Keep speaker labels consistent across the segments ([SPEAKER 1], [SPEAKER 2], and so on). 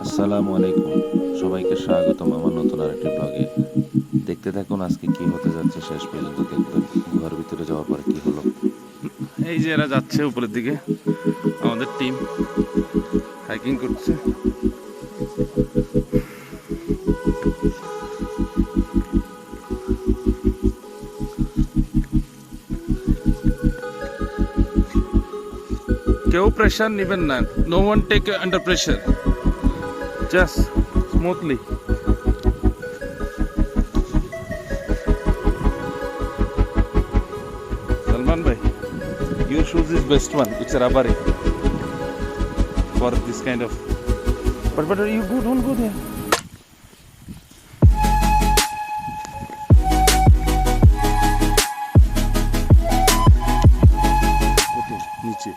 [SPEAKER 1] আসসালামু আলাইকুম, সবাইকে স্বাগতম আমার নতুন আরেকটি ব্লগে। দেখতে থাকুন আজকে কি হতে যাচ্ছে, শেষ পর্যন্ত দেখবেন গুহার ভিতরে যাওয়ার পরে কি হলো। এই যে এরা যাচ্ছে উপরের দিকে, আমাদের টিম হাইকিং করছে। কেউ প্রেশার নেবেন না, no one take under pressure, just smoothly. Salman bhai, your shoes is best one. It's a rubbery for this kind of. But you go, don't go there. Okay, নিচে।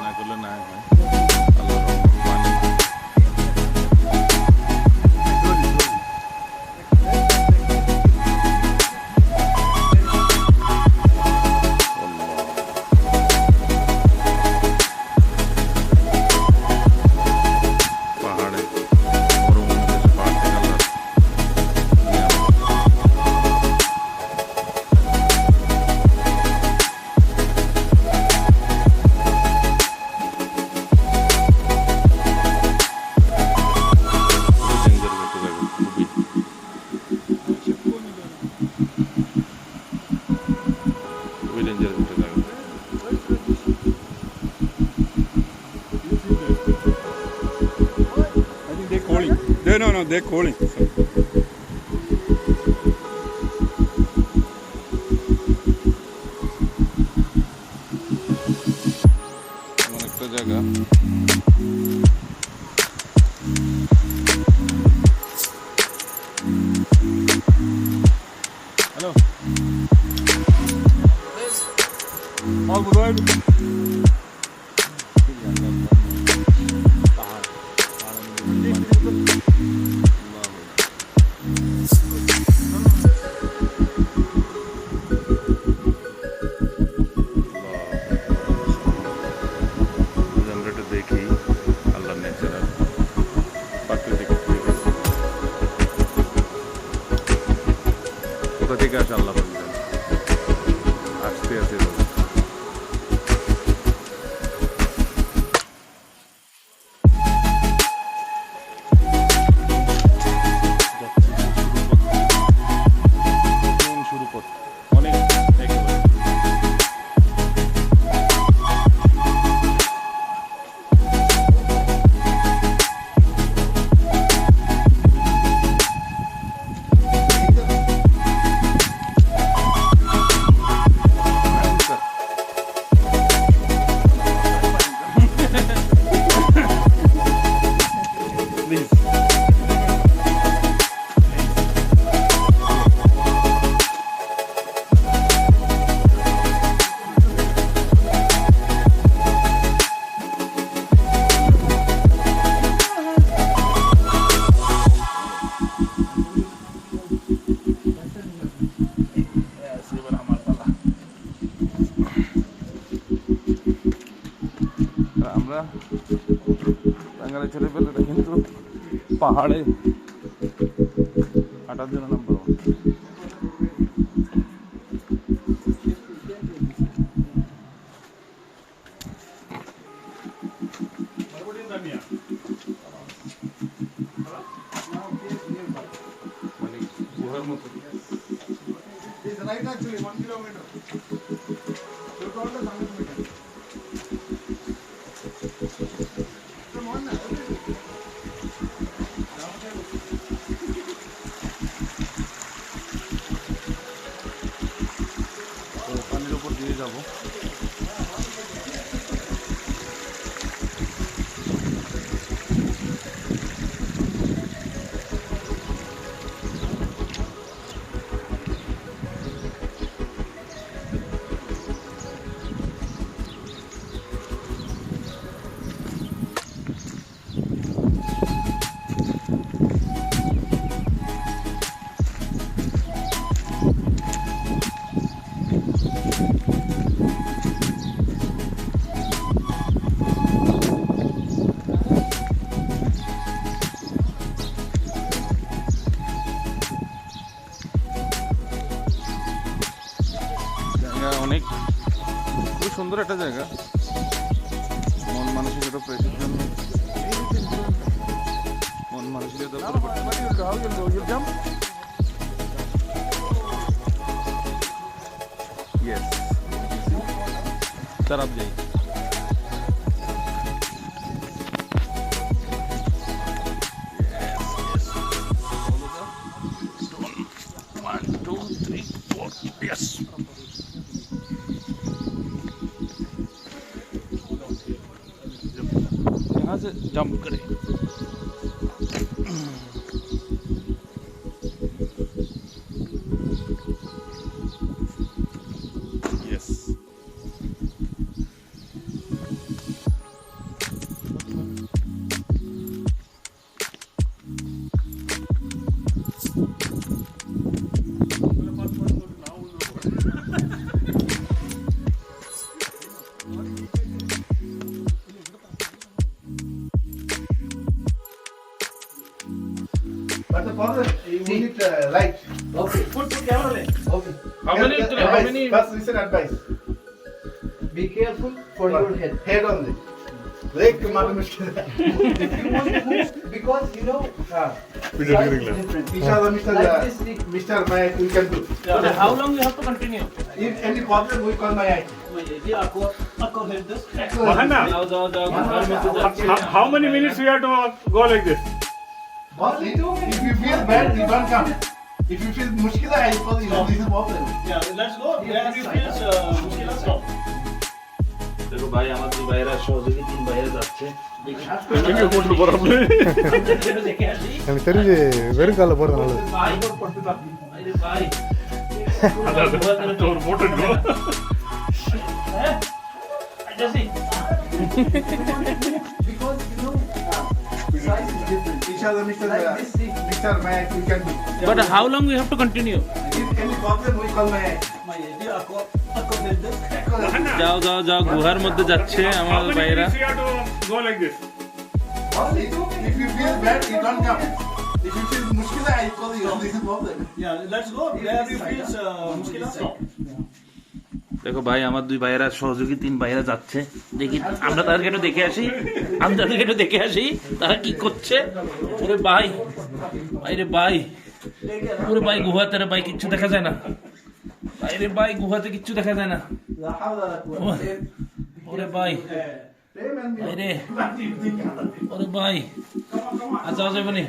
[SPEAKER 1] না করলে না হয়। আল্লাহর রহমতে পাহাড়ে মরুভূমিতে পাহাড় থেকে আল্লাহর খুবই ডেঞ্জার একটা জায়গা, খুবই ডেঞ্জার একটা জায়গা।
[SPEAKER 2] I think they're calling. No, they're calling.
[SPEAKER 1] এমন একটা জায়গা,
[SPEAKER 2] Hello. All good.
[SPEAKER 1] আমরা একটু দেখি আল্লাহর ন্যাচারাল প্রাকৃতিক পরিবেশ। কোথা থেকে আসে আল্লাহ বললেন, আসতে আসতে শুরু পথ অনেক একেবারে। প্লিজ আমরা টাঙ্গালে ছেড়ে পেলে কিন্তু পাহাড়ে হাঁটার জন্য নাম্বার ওয়ান। মানে গুহার মতো।
[SPEAKER 2] It's right actually 1 kilometer. You told us 100 meters. Come on now.
[SPEAKER 1] তো পানির উপর দিয়ে যাবো। সুন্দর একটা জায়গা, মন মানসিকতা প্রশিক্ষণ, মন মানসিকতা পরিবর্তন। Yes. सर आप जाइए। One, two, three, four. Yes. यहाँ से जंप करें। Yes.
[SPEAKER 2] But the problem, you need light.
[SPEAKER 3] Okay. Put camera there. Okay.
[SPEAKER 1] How many? How many?
[SPEAKER 2] First listen advice.
[SPEAKER 3] Be careful for your head.
[SPEAKER 2] Head only. Break मालूम मुश्किल है.
[SPEAKER 3] If you want to move, because you know, size is different.
[SPEAKER 2] Inshallah,
[SPEAKER 3] Like this,
[SPEAKER 2] Mr. Mike, we can do.
[SPEAKER 4] Okay, how long you have to continue?
[SPEAKER 2] If any problem, we call my IT.
[SPEAKER 5] How many minutes we have to go like this?
[SPEAKER 2] Only 2 minutes. If you feel bad, you don't come. If you feel mushkil, I call you. This is problem.
[SPEAKER 4] Yeah, let's go. Where you feel mushkil, stop.
[SPEAKER 1] देखो भाई हमारे दो भाईरा সহযোগী তিন ভাইরা যাচ্ছে
[SPEAKER 4] দেখে আসি
[SPEAKER 6] எனக்கு தெரிஞ்சு வெறும் காலில் போகிறது நல்லது
[SPEAKER 4] ভাই আরে ভাই
[SPEAKER 5] তোর ফটো নো
[SPEAKER 4] হ্যাঁ আইতাছি
[SPEAKER 3] because you know, size is different.
[SPEAKER 2] Inshallah,
[SPEAKER 3] Like this,
[SPEAKER 2] Mr. Mike, we can do.
[SPEAKER 4] but how long we have to continue?
[SPEAKER 2] If any problem, we call my IT.
[SPEAKER 4] যাও যাও যাও গুহার মধ্যে যাচ্ছে
[SPEAKER 5] How
[SPEAKER 4] আমার
[SPEAKER 5] many
[SPEAKER 4] ভাইরা
[SPEAKER 5] minutes we have to go like this?
[SPEAKER 2] Only 2 minutes. If you feel bad, you don't come. If you feel mushkil, I call you. This is problem.
[SPEAKER 4] Yeah, let's go. Where you feel mushkil, stop.
[SPEAKER 1] দেখো ভাই আমার দুই ভাইয়েরা সহযোগী তিন ভাইয়েরা যাচ্ছে, দেখি আমরা তাদেরকে একটু দেখে আসি, আমি তাদেরকে একটু দেখে আসি তারা কি করছে। ওরে ভাই ভাইরে ভাই, ওরে ভাই গুহাতে রে ভাই কিচ্ছু দেখা যায় না, ভাইরে ভাই গুহাতে কিচ্ছু দেখা যায় না। ওরে ভাই ভাইরে, ওরে ভাই আর যাওয়া যাবে নি?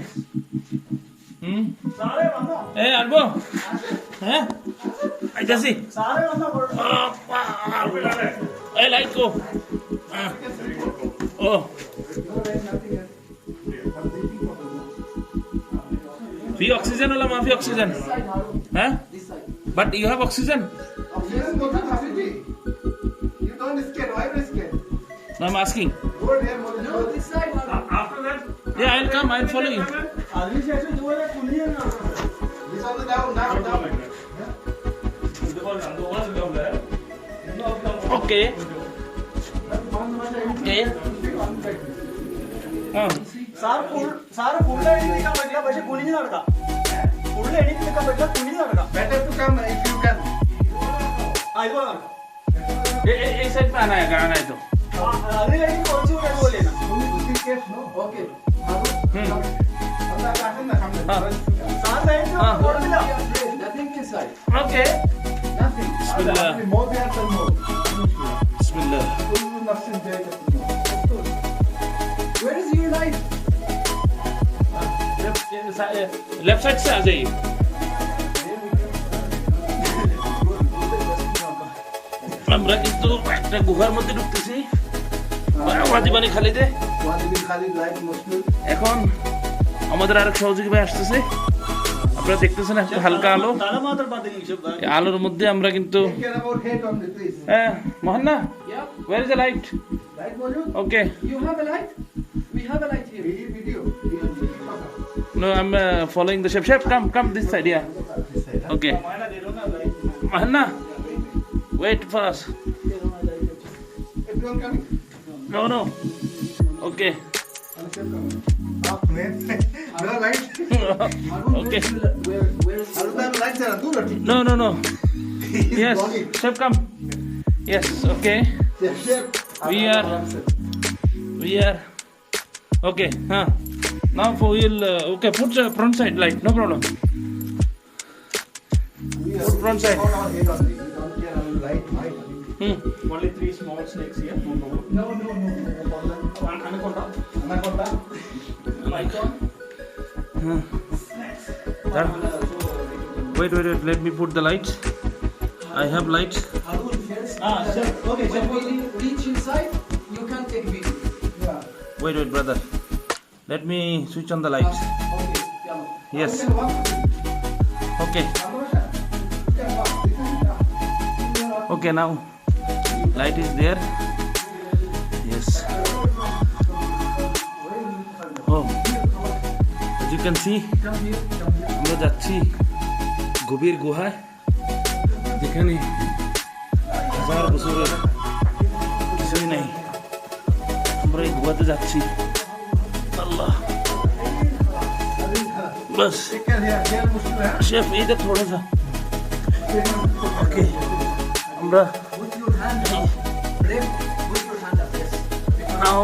[SPEAKER 1] এ আসবো, হ্যাঁ আইতাছি। এই লাইট কো, ও ফি অক্সিজেন ওলা মাফি অক্সিজেন, হ্যাঁ but you have oxygen.
[SPEAKER 2] Yes, Mohan Habibi. You don't scared. Why you scared?
[SPEAKER 1] No, I'm asking.
[SPEAKER 2] Go there, Mohan.
[SPEAKER 3] no, this side.
[SPEAKER 5] After that,
[SPEAKER 1] Yeah, I'll come. I'll follow you.
[SPEAKER 2] This on the down, down.
[SPEAKER 1] Okay. Okay.
[SPEAKER 4] Sir full എണീക്കാൻ പറ്റില്ല, പക്ഷെ കുനിഞ്ഞു നടക്കാം. Full എണീക്കാൻ പറ്റില്ല, കുനിഞ്ഞു നടക്കാം.
[SPEAKER 2] Better to come if you can.
[SPEAKER 4] ഇതുപോലെ നടക്കാം.
[SPEAKER 1] ये साइड पे आना है, आना है तो.
[SPEAKER 4] അത് കഴിഞ്ഞ് കുറച്ചുകൂടെ അതുപോലെ ചെയ്യണം.
[SPEAKER 3] Okay.
[SPEAKER 4] സാർ കഴിഞ്ഞു കുഴപ്പമില്ല.
[SPEAKER 3] Nothing inside.
[SPEAKER 1] Okay.
[SPEAKER 3] Nothing.
[SPEAKER 1] Bismillah. Bismillah.
[SPEAKER 3] Where is your life?
[SPEAKER 1] Left side से आ जाइए. আমরা কিন্তু একটা গুহার মধ্যে ঢুকতেছি, ওয়াদি পানি খালিতে। এখন আমাদের আরেক সহযোগী ভাই আসতেছে, আপনারা দেখতেছেন একটা হালকা আলো,
[SPEAKER 4] তারা মাত্র বাদে নিষেধ।
[SPEAKER 1] এই আলোর মধ্যে আমরা কিন্তু হ্যাঁ মোহন্না,
[SPEAKER 3] Yeah.
[SPEAKER 1] where is the light?
[SPEAKER 3] Light volume.
[SPEAKER 1] Okay.
[SPEAKER 3] You have a light? We have a light here.
[SPEAKER 1] No, I'm following the chef. Chef, come this side, yeah. Okay. Mohanna, wait for us. No. Okay.
[SPEAKER 2] No light.
[SPEAKER 1] Okay.
[SPEAKER 3] Where is your light?
[SPEAKER 2] Lights are
[SPEAKER 1] No. Yes, chef, come. Yes, okay. We are. Okay, huh? Now we'll okay. Put front side light. No problem. Put front side.
[SPEAKER 4] Only 3 small snakes here. No. Anaconda. Python.
[SPEAKER 1] Wait. Let me put the lights. I have lights.
[SPEAKER 4] Sir. Okay, sir.
[SPEAKER 3] When we reach inside, you can take video.
[SPEAKER 1] Wait, brother. Let me switch on the lights. Yes. Okay. Okay, now light is there. Yes. Oh, as you can see, আমরা যাচ্ছি গভীর গুহায়, যেখানে হাজার বছরের কিছুই নাই। আমরা এই গুহাতে যাচ্ছি। আল্লাহ, बस शेफ इधर थोड़ा सा। ओके, আমরা now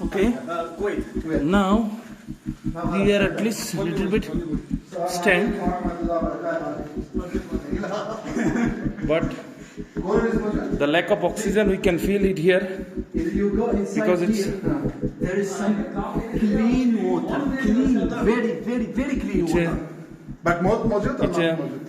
[SPEAKER 1] okay, now we are at least a little bit stand, but the lack of oxygen we can feel it here
[SPEAKER 3] If you go inside
[SPEAKER 1] because it's
[SPEAKER 3] there is some clean water. Clean, very clean
[SPEAKER 1] it's a,
[SPEAKER 3] water.
[SPEAKER 2] But मौत मौजूद और
[SPEAKER 1] it's
[SPEAKER 2] मौत
[SPEAKER 1] a
[SPEAKER 2] मौजूद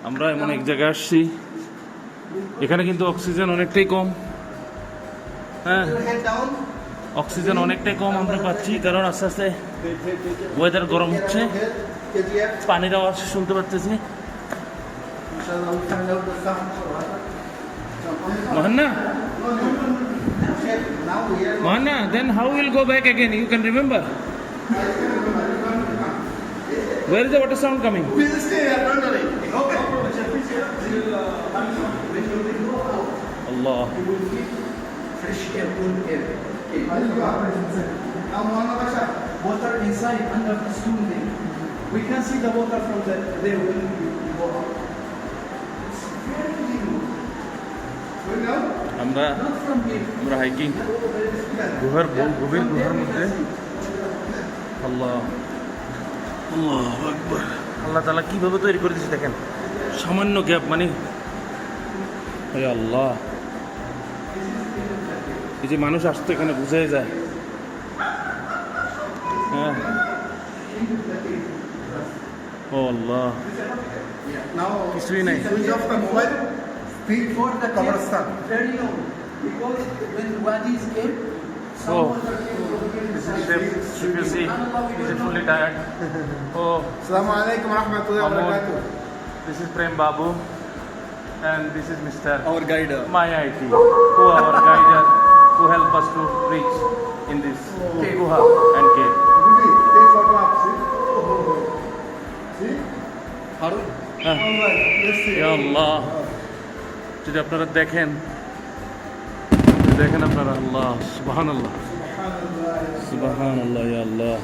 [SPEAKER 1] আমরা এমন এক জায়গায় আসছি, এখানে কিন্তু অক্সিজেন অনেকটাই কম। হ্যাঁ, অক্সিজেন অনেকটাই কম আমরা পাচ্ছি, কারণ আস্তে আস্তে ওয়েদার গরম হচ্ছে। পানির আওয়াজ শুনতে পাচ্ছি। Mohanna, then how we'll go back again? You can remember? Where is the water sound coming?
[SPEAKER 2] We'll stay here, don't worry. Okay.
[SPEAKER 1] Allah.
[SPEAKER 3] Fresh air, cool air. Water inside under the stool there. We can see the water from there when we go up. It's very clean.
[SPEAKER 1] আমরা
[SPEAKER 3] Not from here.
[SPEAKER 1] Hiking গুহার গভীর গুহার মধ্যে। আল্লাহ আল্লাহু আকবার। আল্লাহ তাআলা কিভাবে তৈরি করে দিয়েছে দেখেন, সামান্য গ্যাপ, মানে হে আল্লাহ, এই যে মানুষ আসতো এখানে বুঝাই যায়। হ্যাঁ, ও আল্লাহ,
[SPEAKER 2] Now,
[SPEAKER 1] কিছুই নাই।
[SPEAKER 2] switch off the mobile. Speak for the Kabristan.
[SPEAKER 3] Very low. Because when wadis came, some
[SPEAKER 1] Oh.
[SPEAKER 3] water came from here.
[SPEAKER 1] Chef, you can see he's fully tired. Oh,
[SPEAKER 2] Assalamu alaikum wa rahmatullahi wa
[SPEAKER 1] Mahmood.
[SPEAKER 2] barakatuh.
[SPEAKER 1] this is Prem Babu, and this is Mr.
[SPEAKER 4] Our guide.
[SPEAKER 1] My IT, who our guide, who help us to reach in this guha and cave.
[SPEAKER 2] Bibi, take photo up, see? See?
[SPEAKER 4] Harun.
[SPEAKER 2] Alright, let's see.
[SPEAKER 1] Ya Allah, যদি আপনারা দেখেন আপনারা, আল্লাহ সুবহানাল্লাহ সুবহানাল্লাহ, ইয়া আল্লাহ,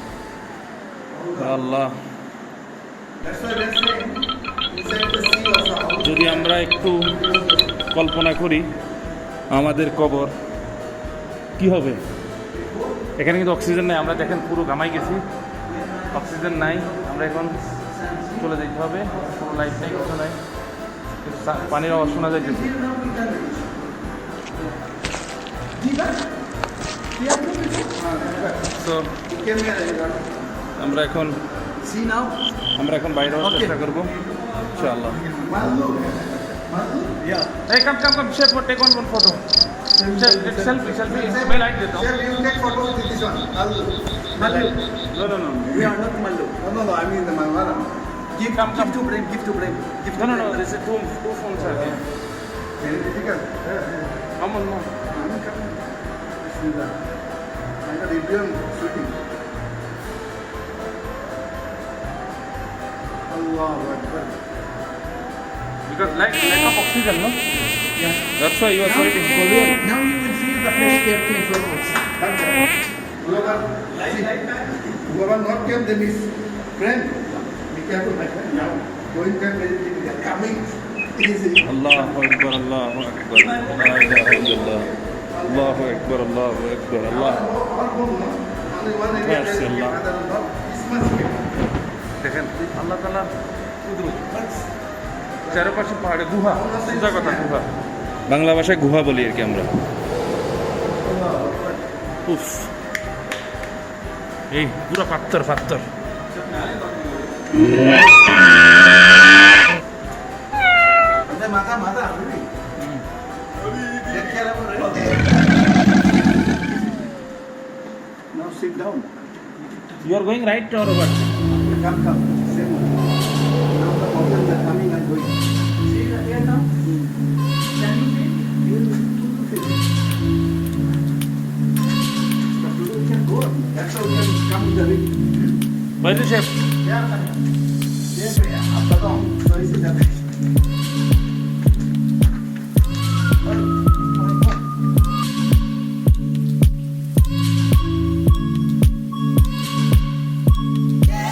[SPEAKER 1] ইয়া আল্লাহ।
[SPEAKER 2] That's why let's say,
[SPEAKER 3] Inside the sea also. How
[SPEAKER 1] যদি আমরা একটু কল্পনা করি আমাদের কবর কি হবে, এখানে কিন্তু অক্সিজেন নাই। আমরা দেখেন পুরো ঘামাই গেছি, অক্সিজেন নাই। আমরা এখন চলে যেতে হবে, কোনো লাইট নেই, কিছু নাই, কিন্তু পানির আওয়াজ শোনা যাইতেছে।
[SPEAKER 3] here now we can reach. Jiba?
[SPEAKER 1] তো
[SPEAKER 3] Came here, you got it.
[SPEAKER 1] আমরা এখন
[SPEAKER 3] See now?
[SPEAKER 1] বাইরে হওয়ার
[SPEAKER 3] Okay.
[SPEAKER 1] চেষ্টা করবো ইনশাআল্লাহ।
[SPEAKER 3] Mallu. Mallu? Yeah.
[SPEAKER 1] Hey, come, chef, take one photo. Chef, selfie, मैं लाइट देता हूँ।
[SPEAKER 2] Chef, you take photo with this one.
[SPEAKER 3] Mallu.
[SPEAKER 1] No.
[SPEAKER 3] We are not Mallu.
[SPEAKER 2] No, I mean the Malwara.
[SPEAKER 3] Give to Prem, give to Prem. Give to
[SPEAKER 1] No,
[SPEAKER 3] Prem.
[SPEAKER 1] this is two phones are here.
[SPEAKER 2] Very difficult.
[SPEAKER 1] Come on, no.
[SPEAKER 2] I'm coming. Bismillah. I got Indian shooting. Allahu Akbar.
[SPEAKER 1] Because lack of oxygen, no?
[SPEAKER 3] Yeah.
[SPEAKER 1] That's why you are sweating.
[SPEAKER 3] Now you will feel the fresh air came from outside.
[SPEAKER 2] Whoever not came, then is friend. Be careful, my friend. Now, going can very difficult. Coming easy.
[SPEAKER 1] Allahu Akbar, Allahu Akbar. La ilaha illallah. Allahu Akbar, Allahu Akbar. Allah.
[SPEAKER 2] All home, no? Only one area
[SPEAKER 1] Yes,
[SPEAKER 2] that
[SPEAKER 1] Allah.
[SPEAKER 2] other not. Christmas came.
[SPEAKER 1] দেখেন আল্লাহ তাআলা কুদরত, চারপাশে পাহাড়ে গুহা, সোজা কথা গুহা, বাংলা ভাষায় গুহা বলি আর কি আমরা। উফ, এই পুরো পাত্তর।
[SPEAKER 3] Mata, really. Take care of it. Now sit down.
[SPEAKER 1] You are going right or what?
[SPEAKER 3] Come. Same one. Now the mountains are coming and going. See the air now? Can you feel? You will feel it. But you can go. That's how you can come to the ring.
[SPEAKER 1] Where is the chef?
[SPEAKER 3] Yeah, up the down. So is it